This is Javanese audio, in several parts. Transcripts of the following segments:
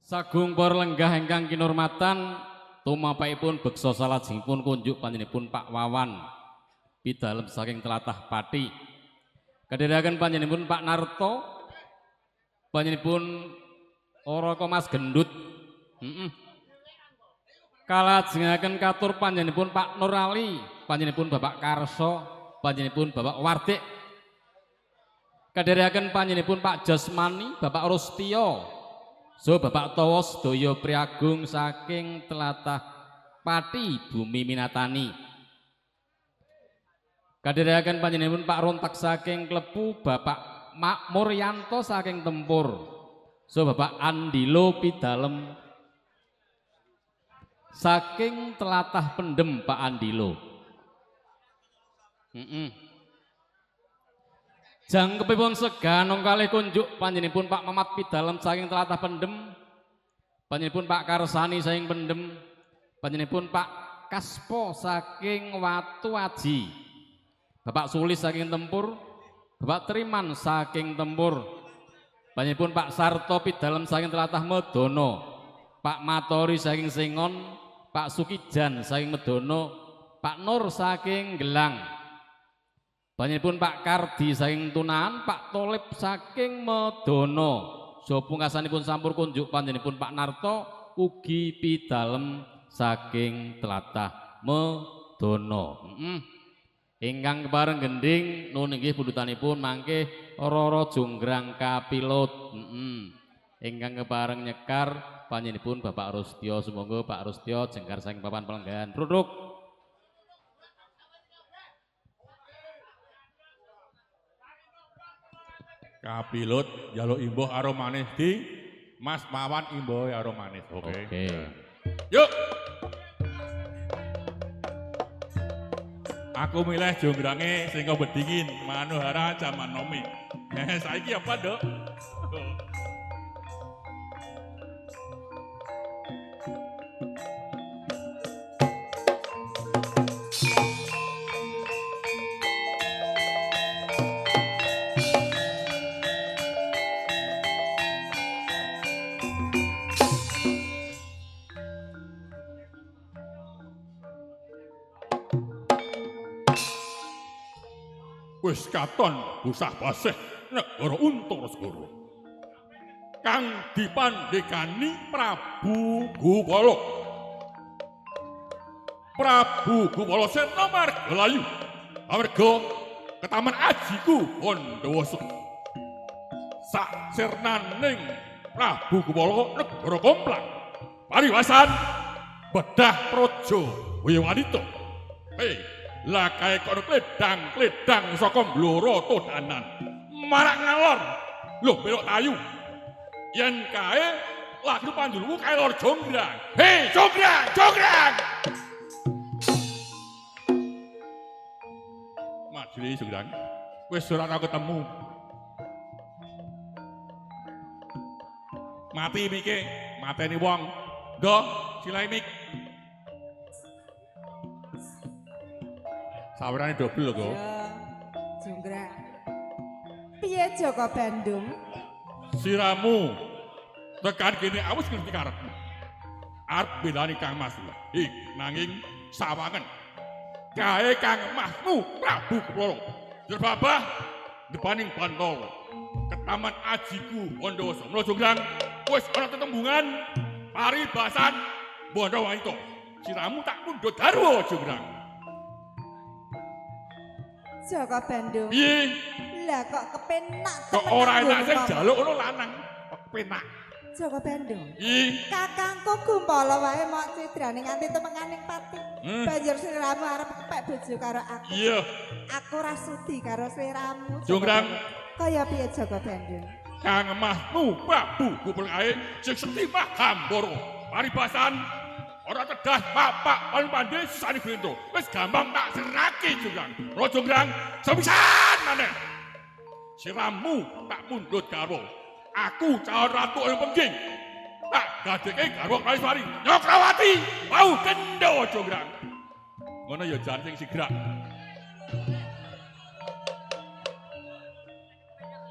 Sagung para lenggah ingkang kinurmatan tumapaipun beksa salajengipun kunjuk panjenenganipun Pak Wawan pidalem saking tlatah Pati. Kadherekaken panjenenganipun Pak Narto, panjenenganipun Oroko Mas Gendut. Kalajengaken katur panjenenganipun Pak Nurali, panjenenganipun Bapak Karso, panjenenganipun Bapak Wardik. Kadherekaken panjenenganipun Pak Jasmani, Bapak Rustio. So Bapak Tawa sedaya priagung saking tlatah Pati Bumi Minatani. Kadherekaken panjenenganipun Pak Rontak saking Klepu, Bapak Makmuryanto saking Tempur. So Bapak Andilo pidalem saking tlatah Pendem Pak Andilo. Jangkepipun seganong kalih kunjuk panjenenganipun Pak Mamat pidalem saking tlatah Pendem, panjenenganipun Pak Karsani saking Pendem, panjenenganipun Pak Kaspo saking Watu Aji, Bapak Sulis saking Tempur, Bapak Triman saking Tempur, panjenenganipun Pak Sarto pidalem saking tlatah Medono, Pak Matori saking Singon, Pak Sukijan saking Medono, Pak Nur saking Gelang. Panjenenganipun Pak Kardi saking Tunahan, Pak Tolip saking Medono. So pungkasanipun sampur kunjuk panjenenganipun Pak Narto ugi pidalem saking tlatah Medono. Ingkang kepareng gending nun inggih pundutanipun mangke Roro Jonggrang Kapilut. Ingkang kepareng nyekar panjenenganipun Bapak Rustio. Sumangga Pak Rustio jengkar saking papan pelenggahan. Pruduk. Kapilut jaluk imbuh karo manis di Mas Mawan imbuh karo manis. Oke. Yuk. Aku milih jonggrange sing bedingin Manohara Zaman Nomi. Saiki apa, Dok? Wis katon busah basih negara Untarasegara kang dipandhekani Prabu Gupala. Prabu Gupala Sena Margalayu amarga ketaman ajiku Pandawasa. Sak sirnaning Prabu Gupala negara Komplang pariwasan bedah praja Wayawanita. Lah kae kono kledang saka Blora Todanan marak ngalor lho belok tayu yen kae lagu pandulmu kae lor jonggrang. Hei jonggrang majuli jonggrang wis ora tau ketemu mati mike mateni wong nggo silai mik sawerane dobel lho kok. Jonggrang. Piye Joko Bandung? Siramu tekan kene awis ngerti karepmu. Arep belani Kang Mas. Nanging sawangen. Kae Kang Masmu Prabu Gupala. Jerbabah depaning Bantala. Ketaman ajiku Pandawasa. Mula Jonggrang wis ana tetembungan paribasan Bandawanita. Siramu tak pundhut garwa Jonggrang. Joko Bandung. Piye? Lah kok kepenak Kok ora enak sing jaluk ngono lanang. Kepenak. Joko Bandung. Ih, Kakangku Gumpala wae mok cidrane nganti temenganing pati. Banjur sliramu arep kepek bojo karo aku. iya. Aku ora sudi karo sliramu. Jonggrang. Kaya piye Joko Bandung? Kang Mahmu Prabu Gupala kae sing setimah Gambara. Paribasan ora tedas bapak paling pandai sisane bento. Wis gampang tak serake Jonggrang. Ro Jonggrang sepisan maneh. Siramu tak mundhut garwa. Aku calon ratu ing pengging. Tak gadeke garwa Kaliswari. Nyokrawati mau kendo Jonggrang. Ngono ya jan sing sigrak.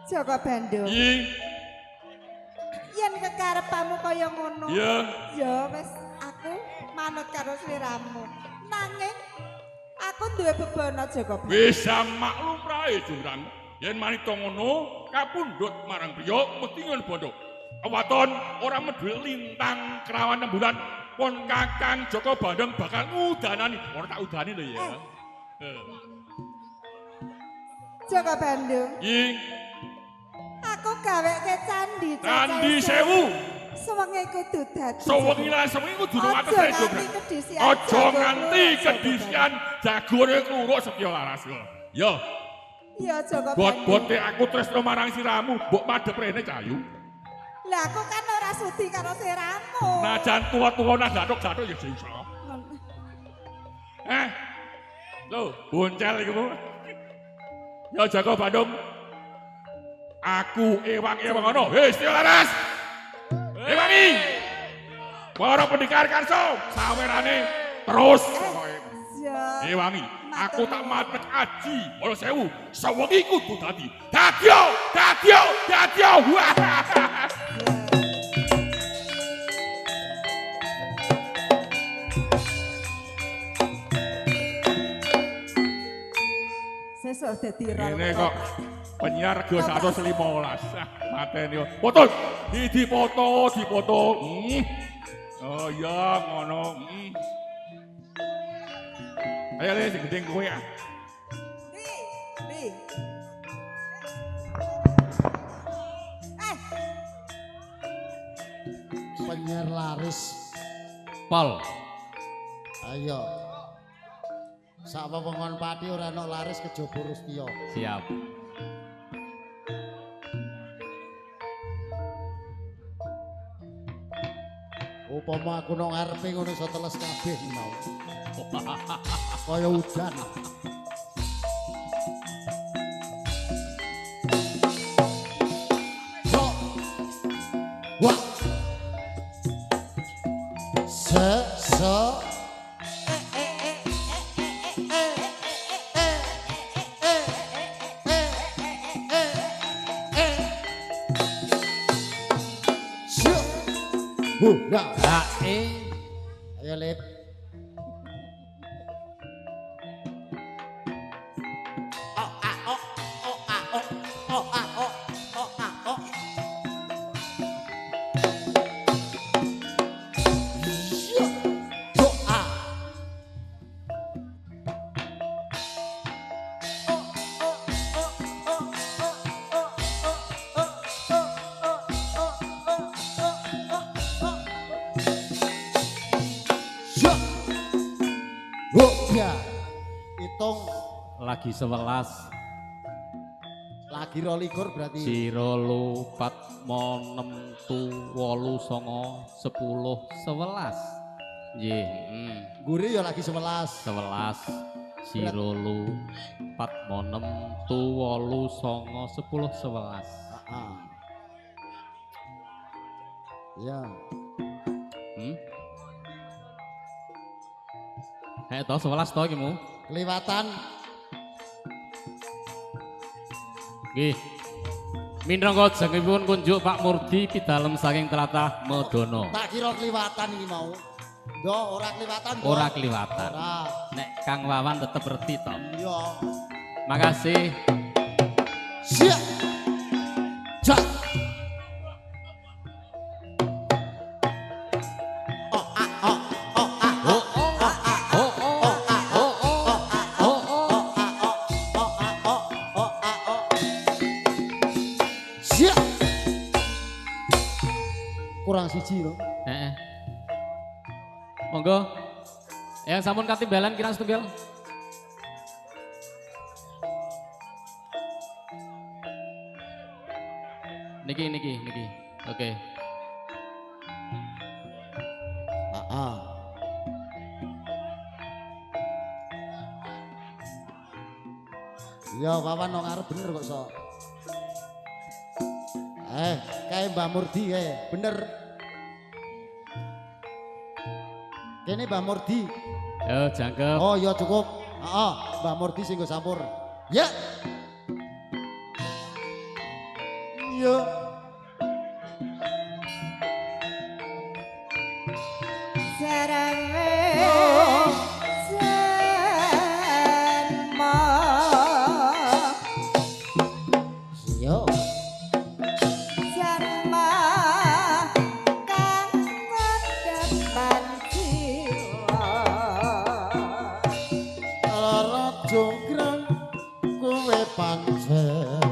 Joko Bandung. Ing Yen karepamu kaya ngono. Iya. Ya wis aku manut karo sliramu. Nanging aku duwe bebono Joko. Bisa maklum rae Jurang. Yen manita ngono kapundhut marang priya mesti ngon bondo. Kawaton ora medhul lintang kerawan rembulan pon Kakang Joko Bandung bakal udanani. Ora tak udani lho ya. Joko Bandung. Ing Aku gaweke candi. Candi Sewu. Sewengi kudu dadi. Sewengi lan sewengi kudu atus ae Jurang. Aja nganti kedisian jagore kluruk setya laras. Yo. Iya Joko Bandung. Bot-bote aku tresno marang siramu, mbok madhep rene Cayu. Lah aku kan ora sudi karo sliramu. Najan tua-tua nah gathuk-gathuk ya iso. Lho, boncel iku. Ya Joko Bandung. Aku ewang-ewang ngono. Wis laras. Ewangi. Para pendekar karso, sawerane terus. Ya. Ewangi, aku tak matek aji. Ora sewu, sewengi kudu dadi. Dadyo. Wah. Sesuk dadi rol. Ini kok penyiar Rego 115. Mateni yo. Foto. Dipoto. Oh iya ngono. Ayo le sing gedeng kowe ya. Di. Penyiar laris. Pol. Ayo. Sak wewengkon pati ora ana laris kejaba Rustya. Siap. Upama aku nang ngarepe ngono iso teles kabeh mau. Kaya udan. Yo. Wah. Se Nah, ayo Lip. Hitung Lagi 11. lagi 22 berarti. Siro lu 4 mo 6 tu 8 9 10 11. Nggih, Guri ya lagi 11. 11. Siro lu 4 mo 6 tu 8 9 10 11. Heeh. Ya. To 11 to iki mu. Kelewatan. Nggih. Minangka jengipun kunjuk Pak Murdi pidalem saking tlatah Medana. Tak kira kelewatan iki mau. Ndok ora kelewatan. Ora kliwatan. Ora. Nek Kang Wawan tetep ngerti to. Iya. Makasih. Siap. Jak. Kurang siji lho. Heeh. Monggo. Yang sampun katimbalan kirang setunggal. Niki. Oke. Heeh. Ya Wawan nang ngarep bener kok sok. Kayak Mbak Murdi kayak bener. Kene Mbak Murdi. Yo jangkep. Oh ya cukup. Mbak Murdi sing nggo sampur. Ya. Iya. jarawe senmo Yo senmo kang ngedepan jiwa lara jonggrang kowe pancen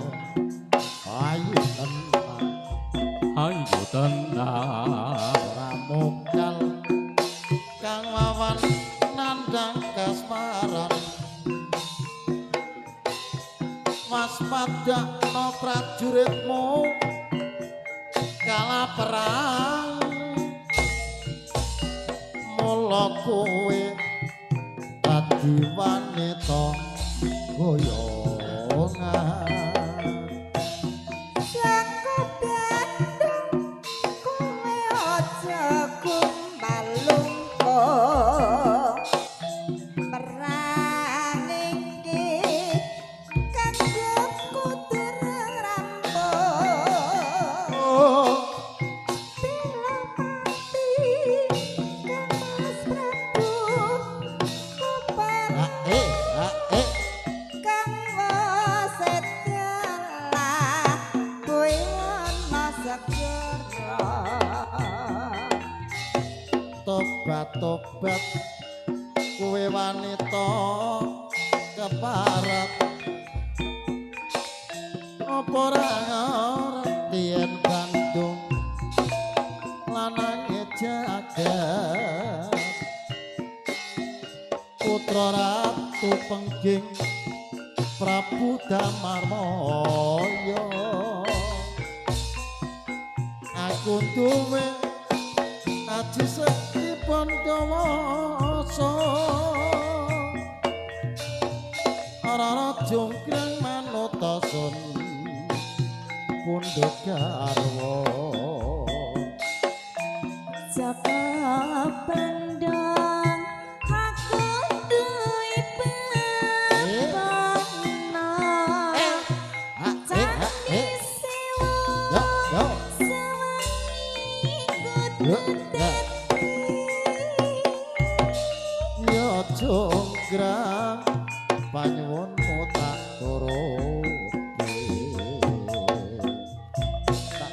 ayu tenan ayo tenang ora mokal kang wawan nandang kasmaran waspadakno prajuritmu kala perang mula kowe dadi wanita goyongan Saka Bandung kowe aja kumbal lungkuh perang iki kanggo kudur rampung oh Bela pati Mas Prabu Kobar kang wasedalah kowe ana segera tobat-tobat kowe wanita keparat apa ora ngerti yen Bandung lanange jagat putra ratu pengging Prabu Damarmaya aku duwe aji sekti Pandawasa ora jonggrang manut sun pundhut garwa Jaka Bandung aku duwe pepana Candi sewu yo sewengi kudu yo jonggrang panyuwunmu tak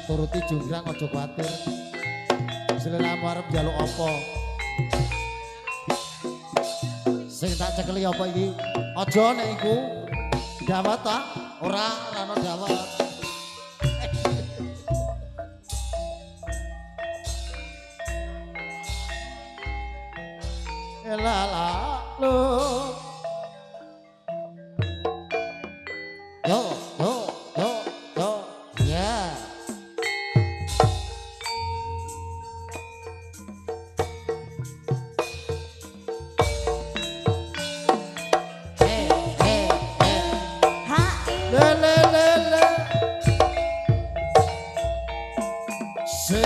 turuti jonggrang aja kuwatir seliramu arep njaluk apa sing tak cekeli apa iki aja nek iku dawet ta ora ana dawet elala lu yo yeah le se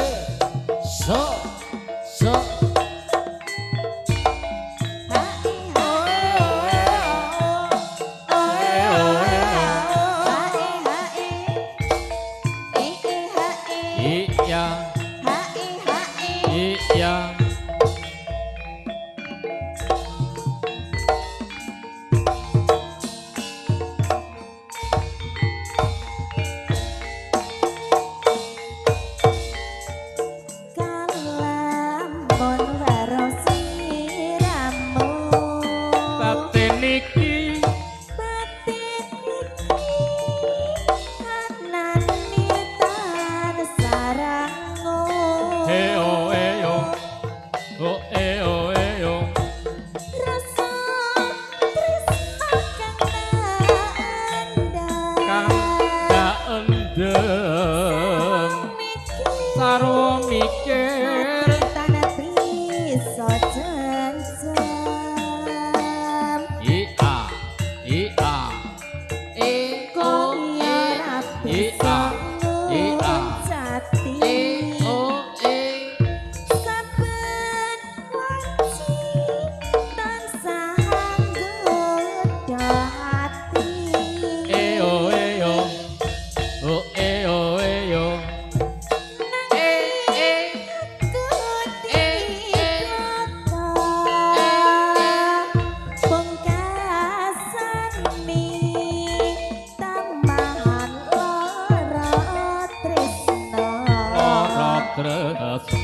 so iya Kalamun waro siramu batin iki batin iki anani tar sarangu heo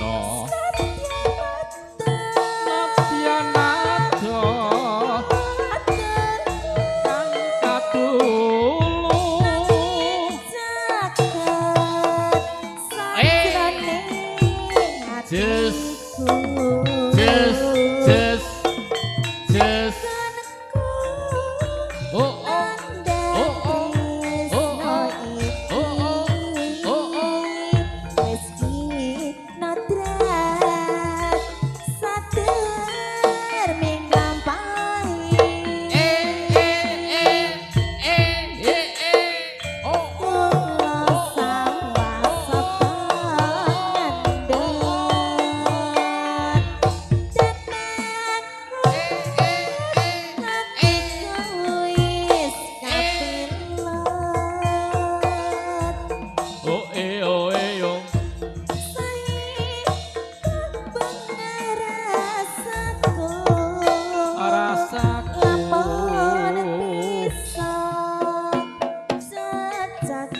nata Natyanada kang katulung Just, just, just. Oh, oh, oh, oh, oh, oh, oh, oh, oh, oh.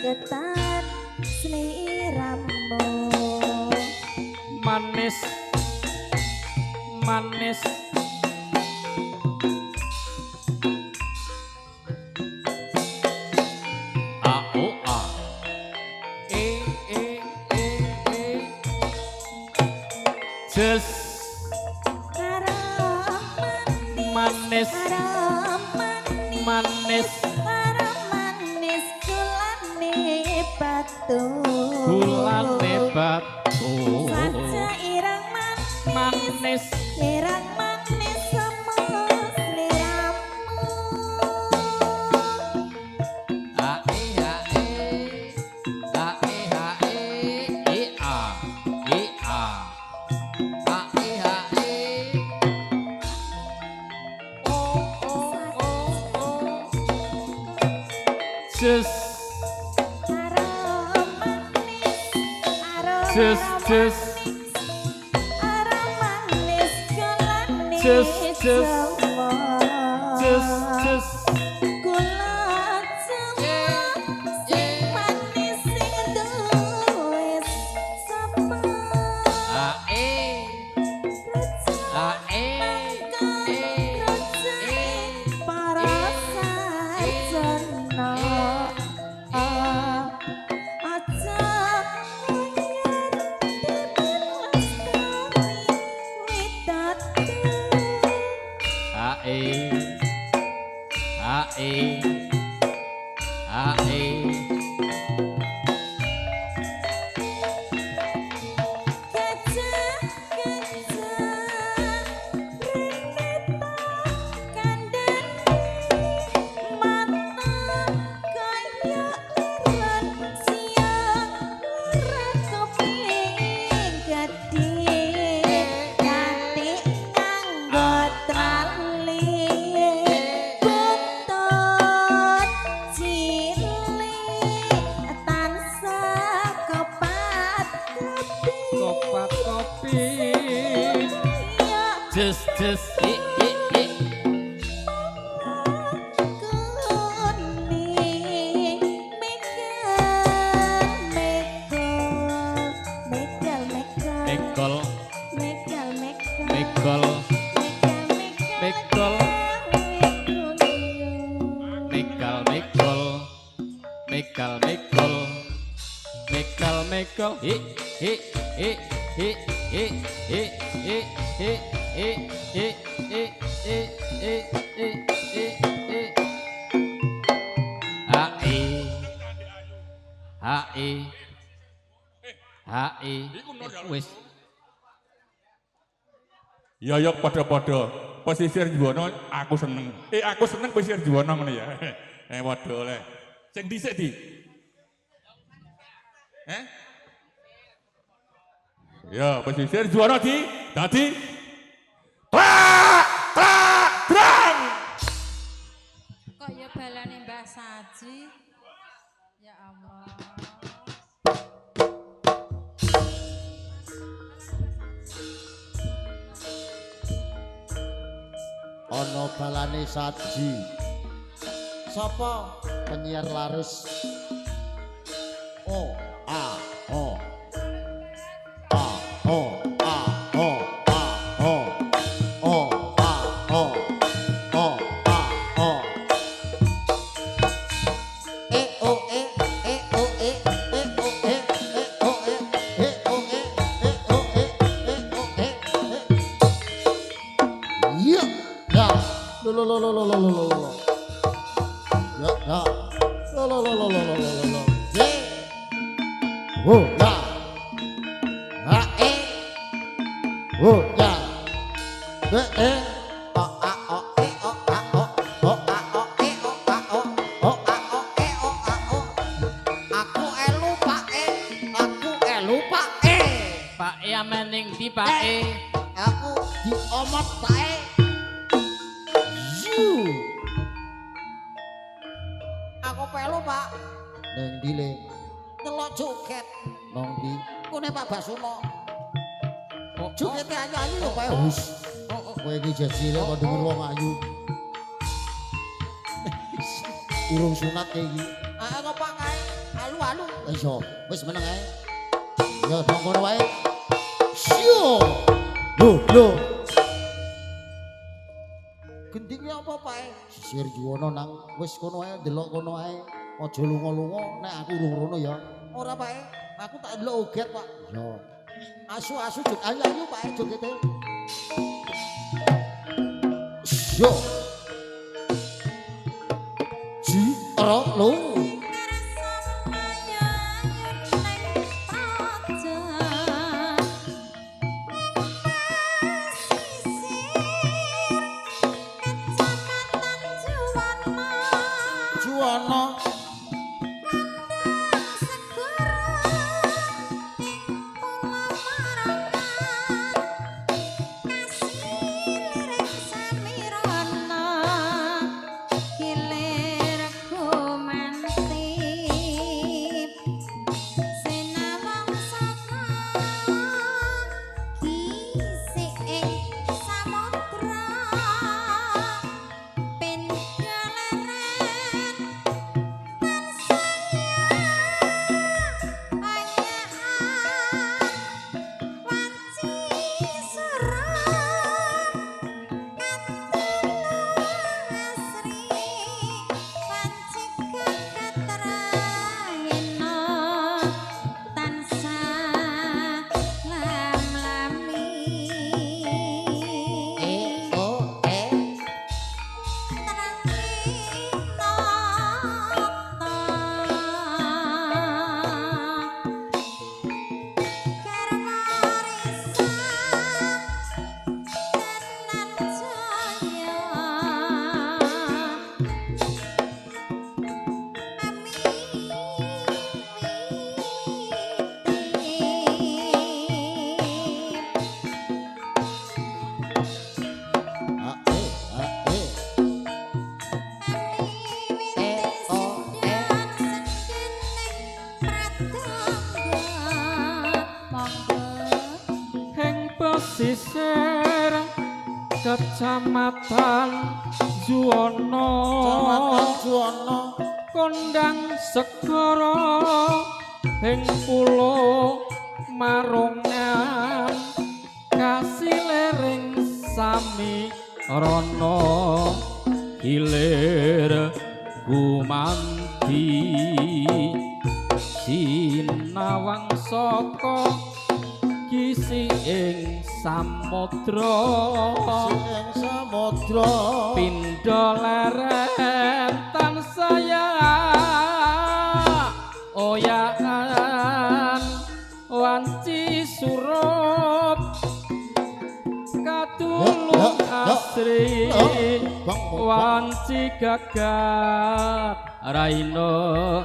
Ketan sliramu Manis, manis. A O A. E E E E. Just manis, manis. Gulane batu saja irang manis irang manis sama sliramu ae ae ae ae e a e a ae ae oh oh oh oh just just wis Ya ya padha-padha. Pesisir Juwana aku seneng. Aku seneng pesisir Juwana ngene ya. Padha oleh. Sing dhisik di. Ya pesisir Juwana di dadi trak trak drang. Kok ya balane Mbah Saji. Ya Allah. Ana balane Saji. Sapa penyiar laris? O A O A O Ya, ya. Je. Oh, ya. Ha, oh, ya. O, a, o, e, o, a, o. O, a, o, e, o, a, o. O, a, o, e, o, a, o. Aku lupa, Aku lupa, Pak E amening di Pak E. Aku diomot bae. Yu. Aku pelu, Pak. Neng dile. Delok joget. Nang ndi? Kune Pak Basuno. Jogete ayu-ayu lho, Pak. Hus. Kowe iki jajile kok denger wong ayu. Urung sunat kae iki. Kok Pak kae alu-alu. Iya, wis meneng ae. Ya dong kono wae. Syo. Lho. Gendinge apa, Pak? Sisir Juwono nang wis kono ae, delok kono ae. Aja lunga-lunga nek aku urung rono ya. Ora, Pak. Aku tak delok oget, Pak. Ya. Asu-asu jog ayu-ayu, Pak, jogete. Yo. Ji, ora lho. Juwana. Pesisir Kecamatan Juwono Kondang Segara ing Pulo Marungan Kasilering sami rono hilir gumanti sinawang saka kisi ing samudra pindha leren tansaya oyakan wanci surup katulung asri wanci gagat raina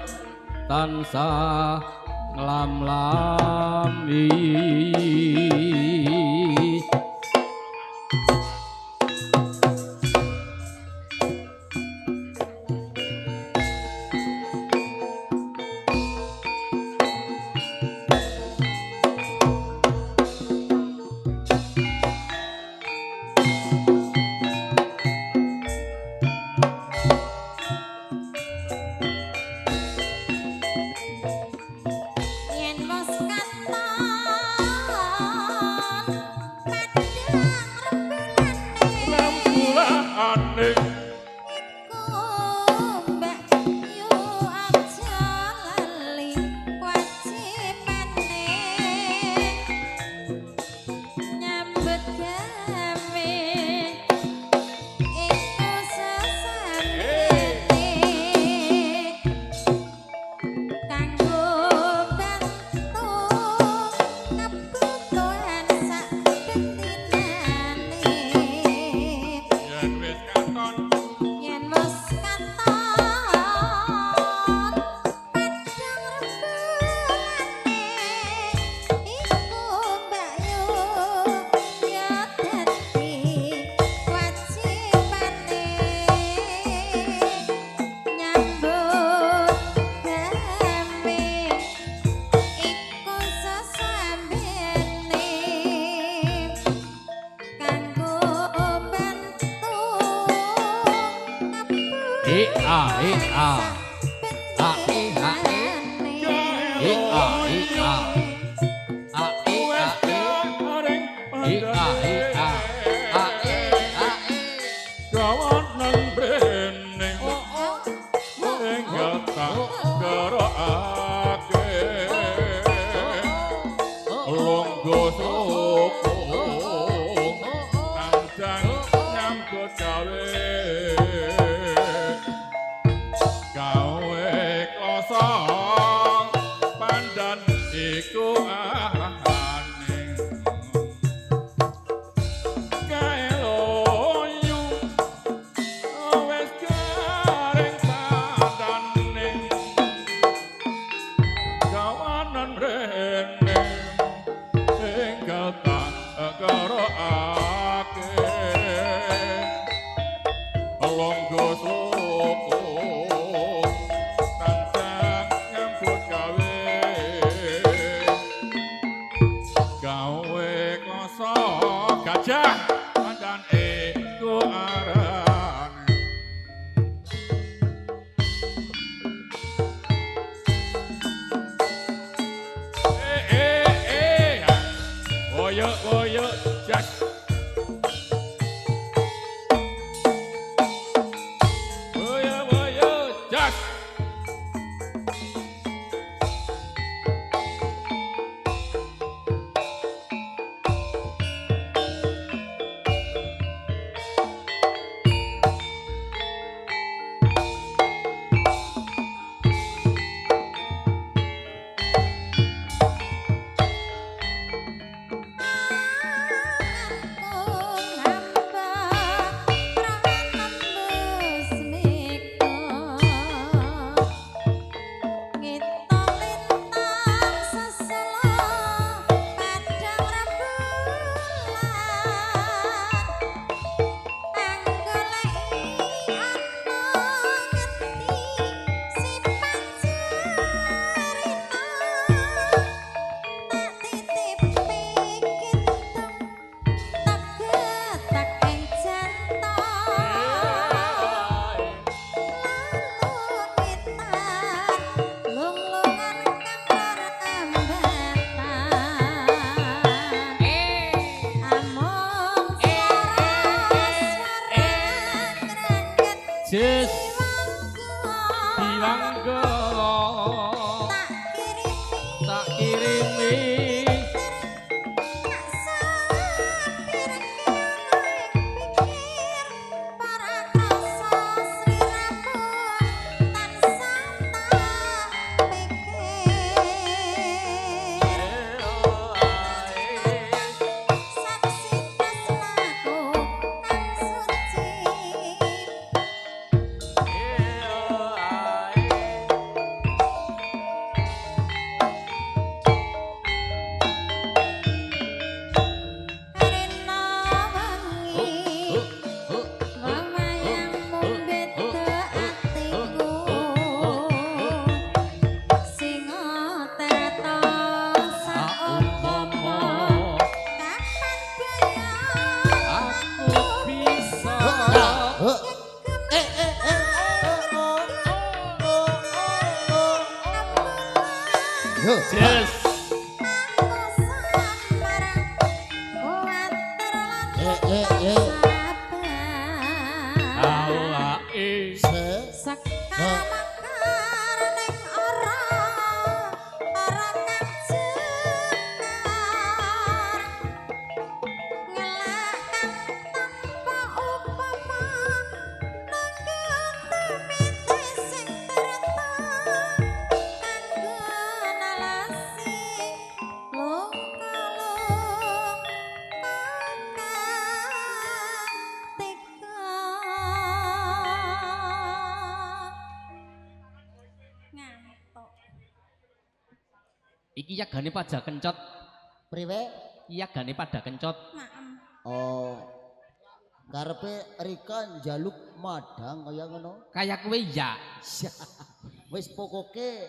tansah nglam-lami a i a a i a i a i a a i a i a i a a a kawan nang brene enggal tak gerakake longgo soko tandang nyambut gawe gawe kloso pandan iku aning gawe loyu wes garing pandaning kawanan rene enggal tak gerakake longgo soko tandang nyambut gawe gawe kloso gajah pandan iku arane Woyo woyo jas woyo woyo jas Jus Biwangga tak kirimi Jus awake iki yagane pada kencot. Priwe? Yagane pada kencot. Oh. Karepe Rika njaluk madang kaya ngono. Kayak kowe ya. Wis pokoke